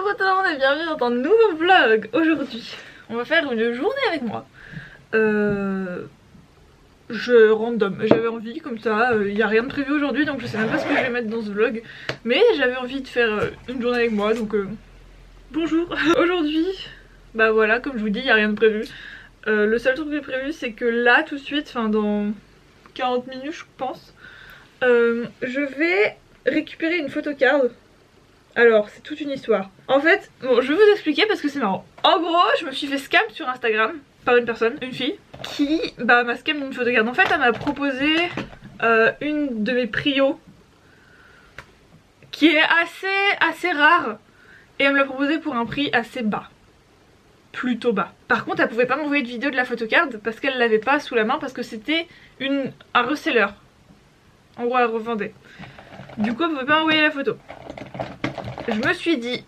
Coucou tout le monde et bienvenue dans un nouveau vlog. Aujourd'hui, on va faire une journée avec moi. Random, j'avais envie comme ça, il n'y a rien de prévu aujourd'hui donc je sais même pas ce que je vais mettre dans ce vlog. Mais j'avais envie de faire une journée avec moi donc bonjour. Aujourd'hui, bah voilà, comme je vous dis, il n'y a rien de prévu. Le seul truc qui est prévu c'est que là tout de suite, enfin dans 40 minutes je pense, je vais récupérer une photocard. Alors, c'est toute une histoire. En fait, bon, je vais vous expliquer parce que c'est marrant. En gros, je me suis fait scam sur Instagram par une personne, une fille, qui m'a scam d'une photocard. En fait, elle m'a proposé une de mes prios qui est assez rare et elle me l'a proposé pour un prix assez bas. Plutôt bas. Par contre, elle pouvait pas m'envoyer de vidéo de la photocard parce qu'elle l'avait pas sous la main parce que c'était un reseller. En gros, elle revendait. Du coup, elle pouvait pas m'envoyer la photo. Je me suis dit,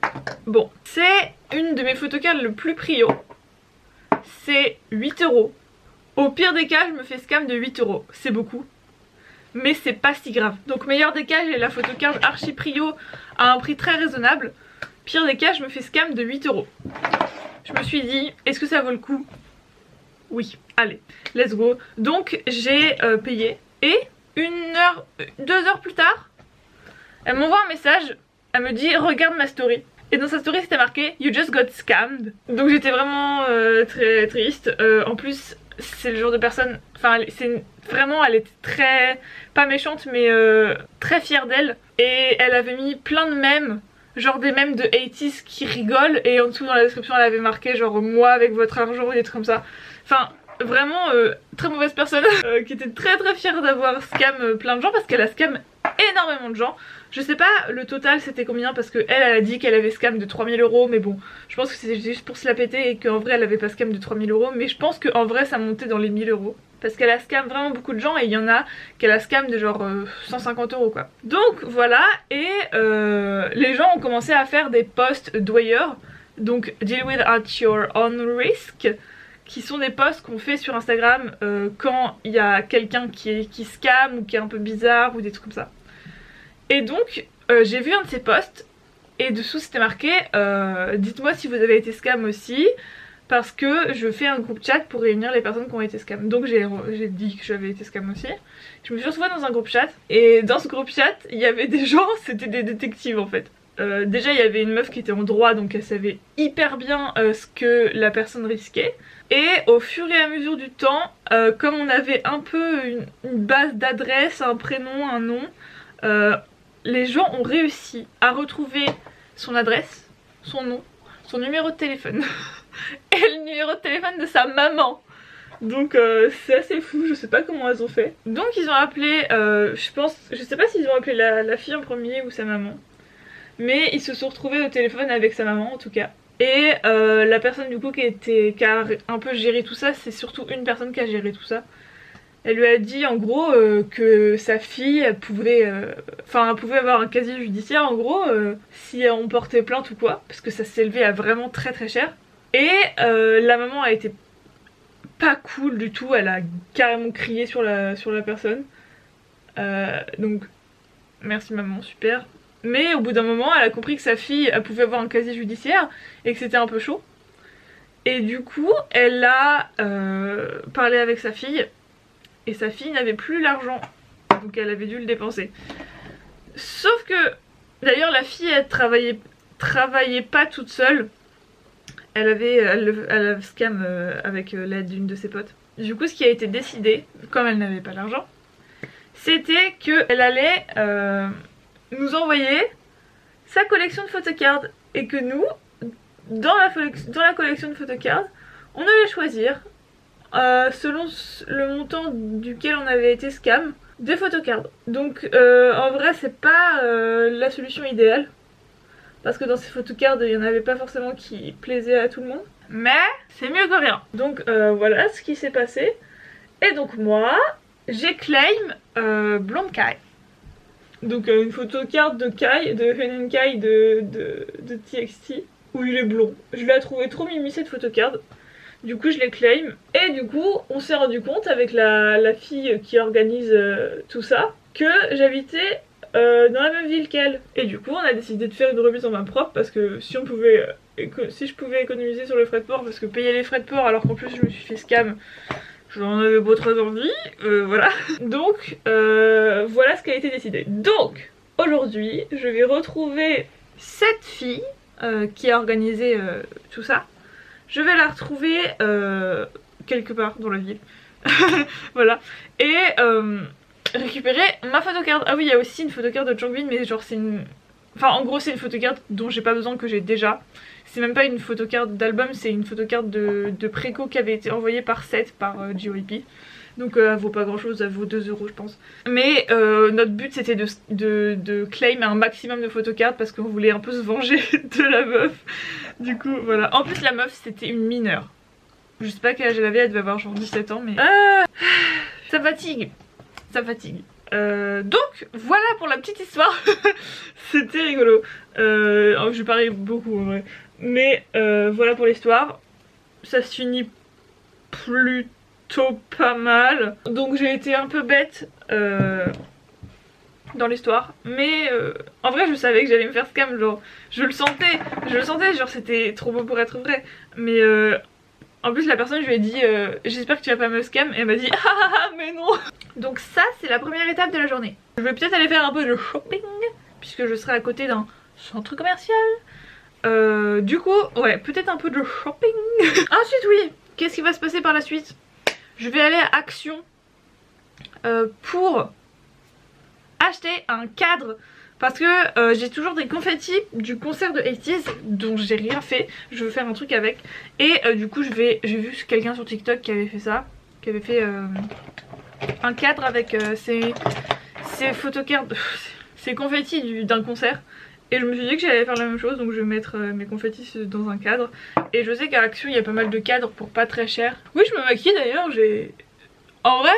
bon, c'est une de mes photocards le plus prio. C'est 8 €. Au pire des cas, je me fais scam de 8 €. C'est beaucoup. Mais c'est pas si grave. Donc meilleur des cas, j'ai la photocard archi prio à un prix très raisonnable. Pire des cas, je me fais scam de 8 €. Je me suis dit, est-ce que ça vaut le coup? Oui, allez, let's go. Donc j'ai payé. Et 2 heures plus tard, elle m'envoie un message. Elle me dit regarde ma story. Et dans sa story c'était marqué You just got scammed. Donc j'étais vraiment très triste. En plus c'est le genre de personne, enfin elle était très, pas méchante mais très fière d'elle. Et elle avait mis plein de mèmes, genre des mèmes de 80s qui rigolent. Et en dessous dans la description elle avait marqué genre moi avec votre argent ou des trucs comme ça. Enfin vraiment très mauvaise personne qui était très fière d'avoir scam plein de gens parce qu'elle a scam énormément de gens. Je sais pas le total c'était combien parce que elle a dit qu'elle avait scam de 3000 € mais bon je pense que c'était juste pour se la péter et qu'en vrai elle avait pas scam de 3000 € mais je pense qu'en vrai ça montait dans les 1000 € parce qu'elle a scam vraiment beaucoup de gens et il y en a qu'elle a scam de genre 150 € quoi. Donc voilà et les gens ont commencé à faire des posts doyeurs, donc deal with at your own risk, qui sont des posts qu'on fait sur Instagram quand il y a quelqu'un qui scam ou qui est un peu bizarre ou des trucs comme ça. Et donc j'ai vu un de ces posts et dessous c'était marqué dites-moi si vous avez été scam aussi parce que je fais un groupe chat pour réunir les personnes qui ont été scam. Donc j'ai dit que j'avais été scam aussi. Je me suis retrouvée dans un groupe chat et dans ce groupe chat il y avait des gens, c'était des détectives en fait. Déjà il y avait une meuf qui était en droit donc elle savait hyper bien ce que la personne risquait. Et au fur et à mesure du temps, comme on avait un peu une base d'adresses, un prénom, un nom, les gens ont réussi à retrouver son adresse, son nom, son numéro de téléphone et le numéro de téléphone de sa maman. Donc c'est assez fou, je sais pas comment elles ont fait. Donc ils ont appelé, je sais pas s'ils ont appelé la fille en premier ou sa maman. Mais ils se sont retrouvés au téléphone avec sa maman en tout cas. Et la personne du coup qui a un peu géré tout ça, c'est surtout une personne qui a géré tout ça. Elle lui a dit en gros que sa fille elle pouvait avoir un casier judiciaire en gros si on portait plainte ou quoi, parce que ça s'élevait à vraiment très cher. Et la maman a été pas cool du tout, elle a carrément crié sur la personne. Donc merci maman, super. Mais au bout d'un moment elle a compris que sa fille elle pouvait avoir un casier judiciaire et que c'était un peu chaud. Et du coup elle a parlé avec sa fille. Et sa fille n'avait plus l'argent, donc elle avait dû le dépenser. Sauf que, d'ailleurs la fille elle travaillait pas toute seule. Elle avait scam avec l'aide d'une de ses potes. Du coup ce qui a été décidé, comme elle n'avait pas l'argent, c'était qu'elle allait nous envoyer sa collection de photocards. Et que nous, dans la collection de photocards, on allait choisir selon le montant duquel on avait été scam, des photocards. Donc en vrai c'est pas la solution idéale parce que dans ces photocards il y en avait pas forcément qui plaisaient à tout le monde, mais c'est mieux que rien. Donc voilà ce qui s'est passé. Et donc moi j'ai claim Blonde Kai, donc une photocard de Kai, de Huenin Kai de TXT où il est blond. Je l'ai trouvé trop mimi cette photocard. Du coup je les claim et du coup on s'est rendu compte avec la fille qui organise tout ça que j'habitais dans la même ville qu'elle. Et du coup on a décidé de faire une remise en main propre parce que si on pouvait, si je pouvais économiser sur les frais de port, parce que payer les frais de port alors qu'en plus je me suis fait scam, j'en avais beau très envie, voilà. Donc voilà ce qui a été décidé. Donc aujourd'hui je vais retrouver cette fille qui a organisé tout ça. Je vais la retrouver quelque part dans la ville. Voilà. Et récupérer ma photocard. Ah oui, il y a aussi une photocard de Changbin, mais genre c'est une... Enfin en gros c'est une photocard dont j'ai pas besoin, que j'ai déjà. C'est même pas une photocard d'album, c'est une photocard de préco qui avait été envoyée par Seth, par JYP. Donc elle vaut pas grand chose, elle vaut 2 € je pense. Mais notre but c'était de claim un maximum de photocards parce qu'on voulait un peu se venger de la meuf. Du coup voilà. En plus la meuf c'était une mineure. Je sais pas quel âge elle avait, elle devait avoir genre 17 ans mais... ça fatigue. Ça fatigue. Donc voilà pour la petite histoire. C'était rigolo. Je parie beaucoup en vrai. Mais voilà pour l'histoire. Ça se finit plutôt pas mal. Donc j'ai été un peu bête dans l'histoire. Mais en vrai je savais que j'allais me faire scam. Genre je le sentais. Genre c'était trop beau pour être vrai. Mais en plus la personne je lui ai dit j'espère que tu vas pas me scam. Et elle m'a dit ah mais non. Donc ça c'est la première étape de la journée. Je vais peut-être aller faire un peu de shopping puisque je serai à côté d'un centre commercial. Du coup ouais peut-être un peu de shopping. Ensuite oui, qu'est-ce qui va se passer par la suite? Je vais aller à Action pour acheter un cadre. Parce que j'ai toujours des confettis du concert de 80's dont j'ai rien fait. Je veux faire un truc avec. Et du coup j'ai vu quelqu'un sur TikTok qui avait fait ça. Qui avait fait un cadre avec ses photocards, ses confettis d'un concert. Et je me suis dit que j'allais faire la même chose. Donc je vais mettre mes confettis dans un cadre. Et je sais qu'à Action il y a pas mal de cadres pour pas très cher. Oui je me maquille d'ailleurs. En vrai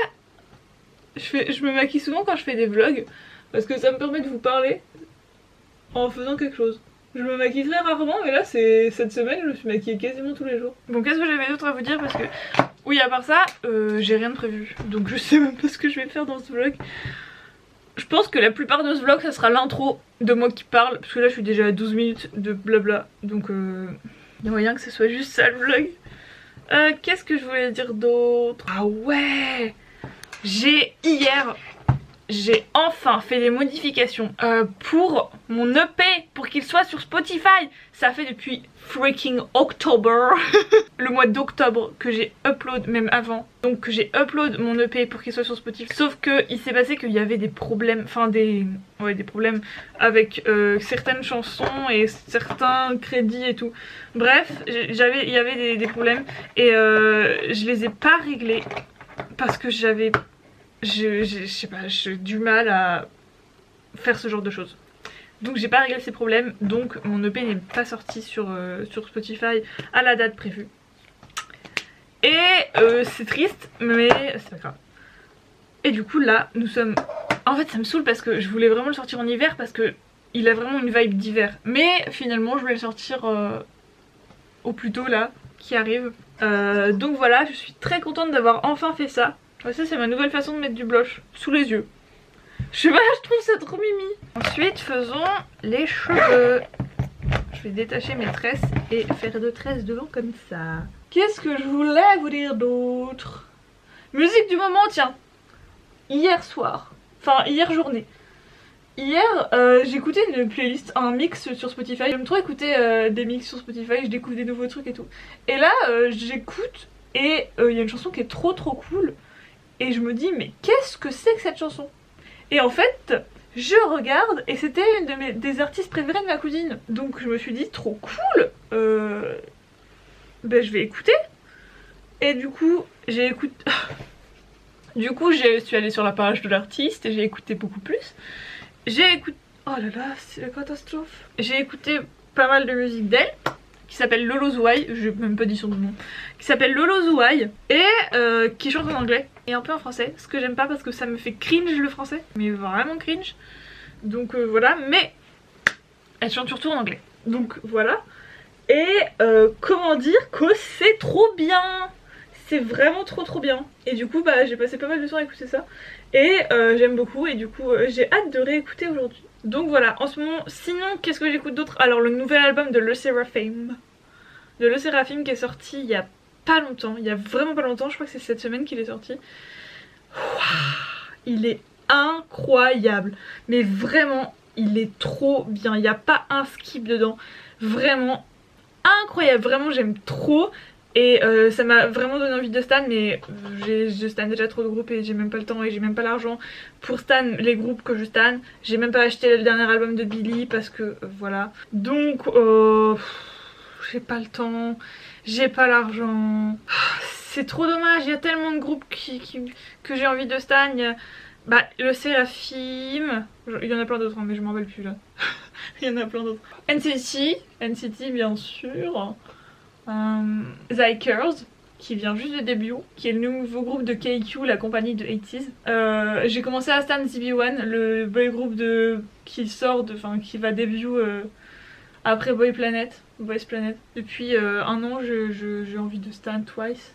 je me maquille souvent quand je fais des vlogs. Parce que ça me permet de vous parler en faisant quelque chose. Je me maquille très rarement mais là c'est cette semaine je me suis maquillée quasiment tous les jours. Bon qu'est-ce que j'avais d'autre à vous dire parce que... Oui à part ça j'ai rien de prévu. Donc je sais même pas ce que je vais faire dans ce vlog. Je pense que la plupart de ce vlog ça sera l'intro de moi qui parle. Parce que là je suis déjà à 12 minutes de blabla. Donc il y a moyen que ce soit juste ça le vlog. Qu'est-ce que je voulais dire d'autre? Ah ouais, j'ai enfin fait des modifications pour mon EP pour qu'il soit sur Spotify. Ça fait depuis freaking octobre, le mois d'octobre que j'ai upload, même avant. Donc que j'ai upload mon EP pour qu'il soit sur Spotify. Sauf que il s'est passé qu'il y avait des problèmes, enfin des problèmes avec certaines chansons et certains crédits et tout. Bref, il y avait des problèmes et je les ai pas réglés parce que j'avais... je sais pas, j'ai du mal à faire ce genre de choses. Donc j'ai pas réglé ces problèmes, donc mon EP n'est pas sorti sur Spotify à la date prévue. Et c'est triste, mais c'est pas grave. Et du coup là, nous sommes... En fait ça me saoule parce que je voulais vraiment le sortir en hiver parce que il a vraiment une vibe d'hiver. Mais finalement je vais le sortir au plus tôt là, qui arrive. Donc voilà, je suis très contente d'avoir enfin fait ça. Ça c'est ma nouvelle façon de mettre du blush sous les yeux. Je sais pas, je trouve ça trop mimi. Ensuite faisons les cheveux. Je vais détacher mes tresses et faire 2 tresses devant comme ça. Qu'est-ce que je voulais vous dire d'autre? Musique du moment, tiens. Hier soir, enfin hier journée. Hier j'écoutais une playlist, un mix sur Spotify. J'aime trop écouter des mix sur Spotify, je découvre des nouveaux trucs et tout. Et là j'écoute et il y a une chanson qui est trop cool. Et je me dis mais qu'est-ce que c'est que cette chanson? Et en fait je regarde et c'était une des artistes préférées de ma cousine. Donc je me suis dit trop cool, ben je vais écouter. Et du coup j'ai écouté... Du coup je suis allée sur la page de l'artiste et j'ai écouté beaucoup plus. J'ai écouté... Oh là là c'est la catastrophe. J'ai écouté pas mal de musique d'elle qui s'appelle Lolo Zouaï, je n'ai même pas dit son nom, qui s'appelle Lolo Zouaï et qui chante en anglais et un peu en français, ce que j'aime pas parce que ça me fait cringe le français, mais vraiment cringe. Donc voilà, mais elle chante surtout en anglais. Donc voilà. Et comment dire que c'est trop bien. c'est vraiment trop bien. Et du coup bah j'ai passé pas mal de temps à écouter ça. Et j'aime beaucoup et du coup j'ai hâte de réécouter aujourd'hui. Donc voilà, en ce moment, sinon qu'est-ce que j'écoute d'autre? Alors le nouvel album de Le Seraphim. De Le Seraphim qui est sorti il y a pas longtemps, il y a vraiment pas longtemps, je crois que c'est cette semaine qu'il est sorti. Wow, il est incroyable, mais vraiment il est trop bien, il n'y a pas un skip dedans, vraiment incroyable, vraiment j'aime trop. Et ça m'a vraiment donné envie de stan, mais je stan déjà trop de groupes et j'ai même pas le temps et j'ai même pas l'argent pour stan les groupes que je stan. J'ai même pas acheté le dernier album de Billy parce que voilà. Donc j'ai pas le temps, j'ai pas l'argent. C'est trop dommage, il y a tellement de groupes que j'ai envie de stan. Bah le Seraphim, il y en a plein d'autres hein, mais je m'en rappelle plus là. Il y en a plein d'autres. NCT bien sûr. Zykers qui vient juste de début, qui est le nouveau groupe de KQ, la compagnie de 80s. J'ai commencé à stan ZB1, le boy group qui sort, qui va début après Boys Planet. Depuis un an j'ai envie de stan Twice,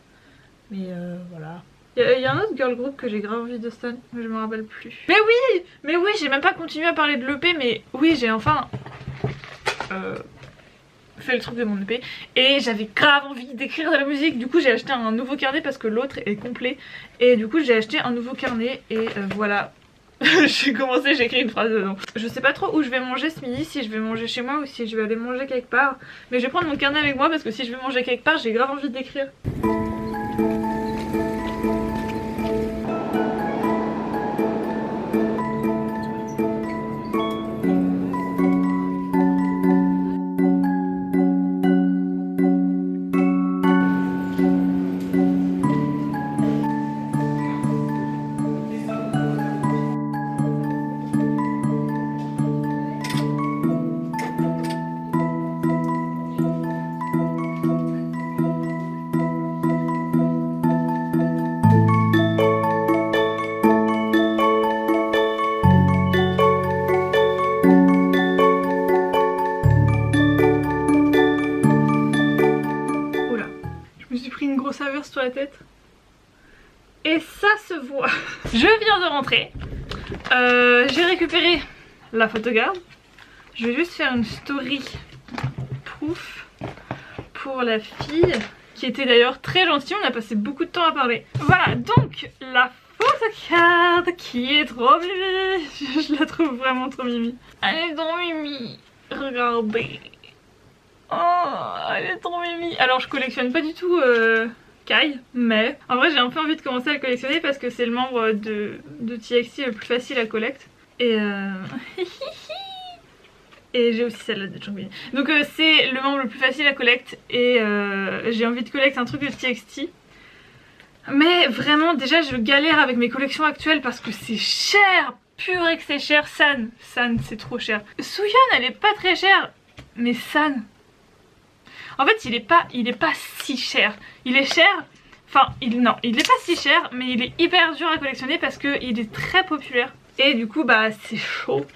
mais voilà. Il y a un autre girl group que j'ai grave envie de stan, mais je me rappelle plus. Mais oui, j'ai même pas continué à parler de l'EP, mais oui j'ai enfin fait le truc de mon EP et j'avais grave envie d'écrire de la musique. Du coup j'ai acheté un nouveau carnet parce que l'autre est complet et du coup j'ai acheté un nouveau carnet et voilà. J'ai écrit une phrase dedans. Je sais pas trop où je vais manger ce midi, si je vais manger chez moi ou si je vais aller manger quelque part, mais je vais prendre mon carnet avec moi parce que si je vais manger quelque part j'ai grave envie d'écrire. Sur la tête et ça se voit. Je viens de rentrer, j'ai récupéré la photogarde, je vais juste faire une story proof pour la fille qui était d'ailleurs très gentille, on a passé beaucoup de temps à parler. Voilà donc la photogarde qui est trop mimi. Je la trouve vraiment trop mimi, elle est trop mimi, regardez. Oh elle est trop mimi. Alors je collectionne pas du tout Kai, mais en vrai j'ai un peu envie de commencer à le collectionner parce que c'est le membre de TXT le plus facile à collecte. Et et j'ai aussi celle-là de Changbin. Donc c'est le membre le plus facile à collecte et j'ai envie de collecter un truc de TXT. Mais vraiment déjà je galère avec mes collections actuelles parce que c'est cher, purée que c'est cher. San c'est trop cher. Suyeon elle est pas très chère, mais San... En fait il est pas si cher. Il est cher, enfin non il est pas si cher mais il est hyper dur à collectionner parce qu'il est très populaire. Et du coup bah c'est chaud.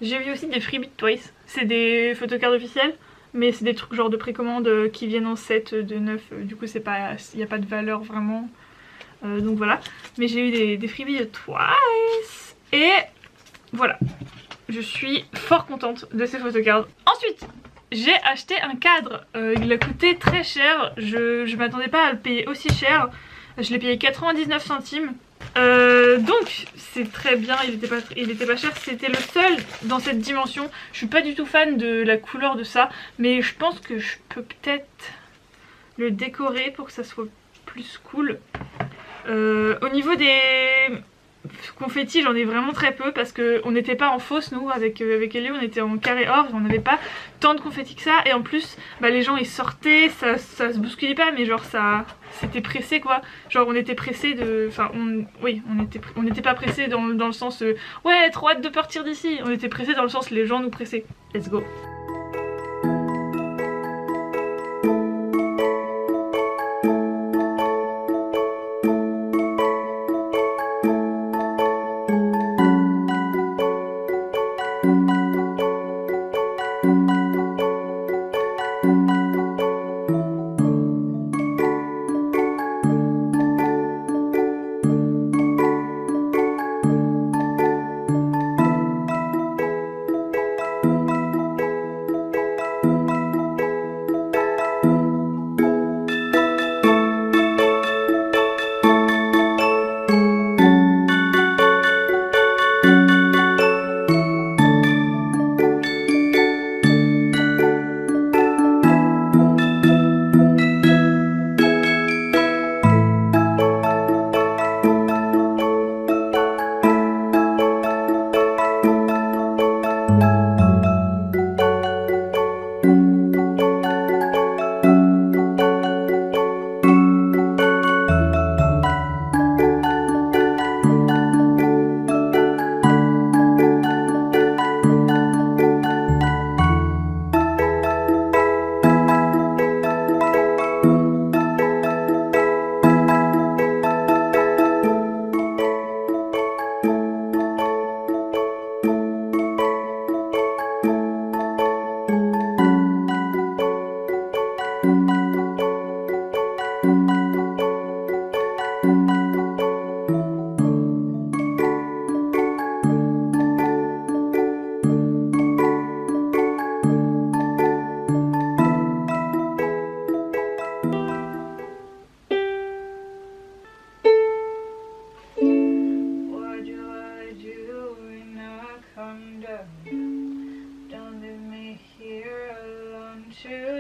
J'ai vu aussi des freebies de Twice. C'est des photocards officielles mais c'est des trucs genre de précommande qui viennent en 7 de 9. Du coup c'est pas, il n'y a pas de valeur vraiment. Donc voilà. Mais j'ai eu des freebies de Twice. Et voilà. Je suis fort contente de ces photocards. Ensuite j'ai acheté un cadre, il a coûté très cher, je m'attendais pas à le payer aussi cher, je l'ai payé 99 centimes, donc c'est très bien, il était pas cher, c'était le seul dans cette dimension. Je suis pas du tout fan de la couleur de ça, mais je pense que je peux peut-être le décorer pour que ça soit plus cool. Au niveau des confettis j'en ai vraiment très peu parce qu'on n'était pas en fausse nous avec Ellie, on était en carré or, on n'avait pas tant de confettis que ça et en plus bah, les gens ils sortaient, ça se bousculait pas mais genre ça c'était pressé quoi, genre on était pressé de, enfin on n'était pas pressé dans le sens ouais trop hâte de partir d'ici, on était pressé dans le sens les gens nous pressaient. Let's go.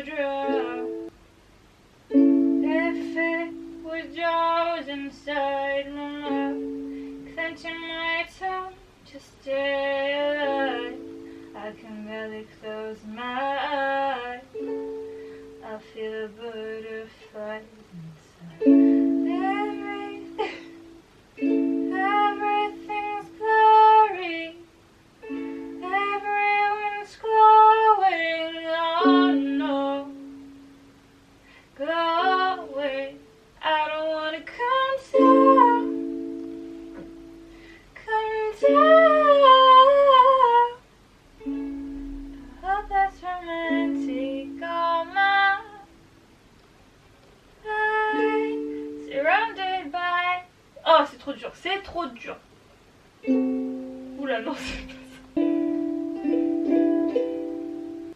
draw. If it was yours inside my mouth, clenching my tongue to stay alive, I can barely close my eyes. I feel a butterfly inside. Everything's blurry. Everyone's glowing. Oh no, glowing. I don't wanna come down. Come down. I hope that's romantic. All my life surrounded by. Oh, c'est trop dur, c'est trop dur. Oula, non, c'est pas ça.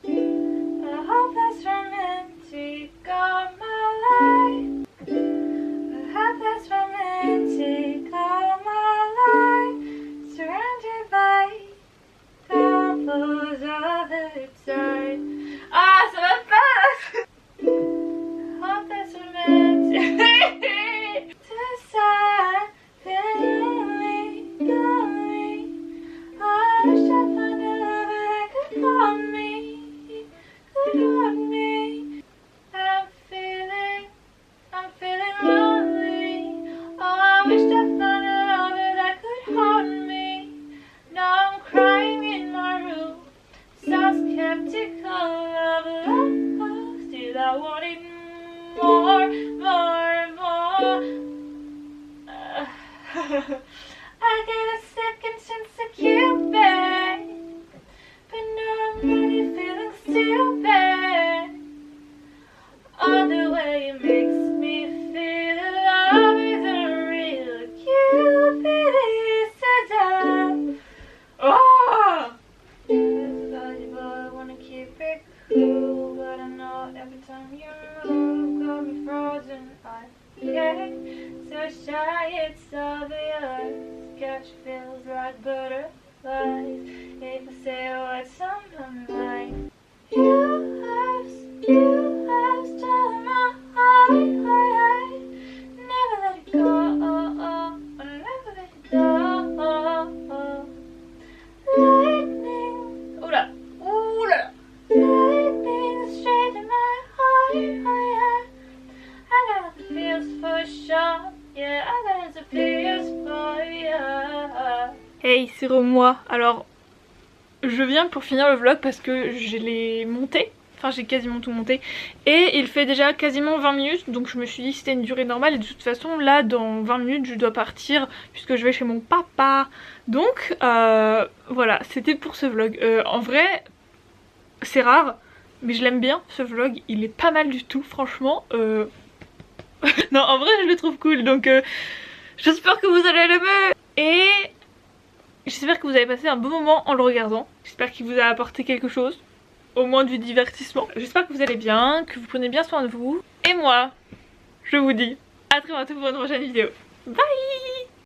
I hope that's romantic all my life. I hope that's romantic all my life. Surrounded by couples all the time. Ah, ça va pas. I hope that's romantic. I get a second chance to Cupid, but now I'm really feeling stupid. All the way it makes me feel love isn't real. Cupid is so dumb. Oh! It's valuable, I wanna keep it cool, but I know every time you move, got me frozen. I get so shy, it's obvious. Catch feels like butterflies. If I say what's on my mind, you have stolen my heart. Never let it go. Never let it go. Lightning. Oula. Oula. Lightning straight in my heart. I got the feels for sure. Yeah, I got the feels for you. Hey, c'est moi. Alors, je viens pour finir le vlog parce que je l'ai monté. Enfin, j'ai quasiment tout monté. Et il fait déjà quasiment 20 minutes. Donc je me suis dit que c'était une durée normale. Et de toute façon, là, dans 20 minutes, je dois partir puisque je vais chez mon papa. Donc, voilà, c'était pour ce vlog. En vrai, c'est rare. Mais je l'aime bien, ce vlog. Il est pas mal du tout, franchement. Non, en vrai, je le trouve cool. Donc, j'espère que vous allez l'aimer. Et j'espère que vous avez passé un bon moment en le regardant. J'espère qu'il vous a apporté quelque chose. Au moins du divertissement. J'espère que vous allez bien, que vous prenez bien soin de vous. Et moi, je vous dis à très bientôt pour une prochaine vidéo. Bye!